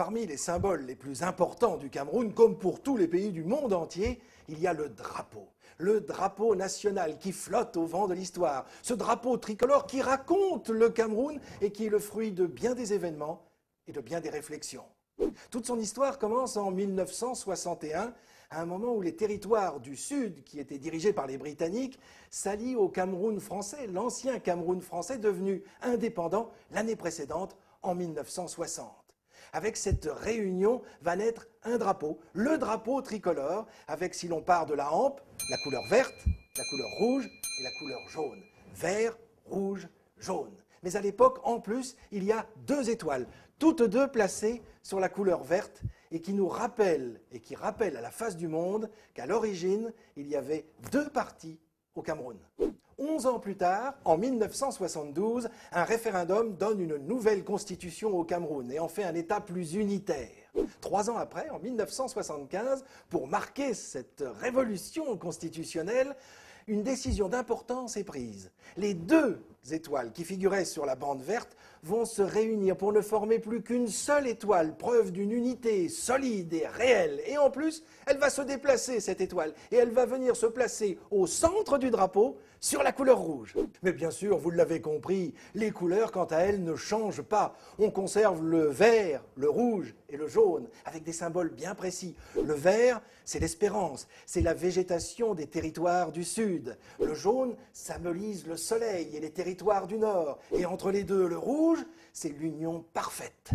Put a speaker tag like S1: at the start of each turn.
S1: Parmi les symboles les plus importants du Cameroun, comme pour tous les pays du monde entier, il y a le drapeau. Le drapeau national qui flotte au vent de l'histoire. Ce drapeau tricolore qui raconte le Cameroun et qui est le fruit de bien des événements et de bien des réflexions. Toute son histoire commence en 1961, à un moment où les territoires du Sud, qui étaient dirigés par les Britanniques, s'allient au Cameroun français, l'ancien Cameroun français devenu indépendant l'année précédente, en 1960. Avec cette réunion va naître un drapeau, le drapeau tricolore, avec, si l'on part de la hampe, la couleur verte, la couleur rouge et la couleur jaune. Vert, rouge, jaune. Mais à l'époque, en plus, il y a deux étoiles, toutes deux placées sur la couleur verte et qui nous rappellent, et qui rappellent à la face du monde qu'à l'origine, il y avait deux partis au Cameroun. 11 ans plus tard, en 1972, un référendum donne une nouvelle constitution au Cameroun et en fait un État plus unitaire. 3 ans après, en 1975, pour marquer cette révolution constitutionnelle, une décision d'importance est prise. Les deux étoiles qui figuraient sur la bande verte vont se réunir pour ne former plus qu'une seule étoile, preuve d'une unité solide et réelle. Et en plus, elle va se déplacer, cette étoile, et elle va venir se placer au centre du drapeau, sur la couleur rouge. Mais bien sûr, vous l'avez compris, les couleurs, quant à elles, ne changent pas. On conserve le vert, le rouge et le jaune, avec des symboles bien précis. Le vert, c'est l'espérance, c'est la végétation des territoires du Sud. Le jaune symbolise le soleil et les territoires du Nord. Et entre les deux, le rouge, c'est l'union parfaite.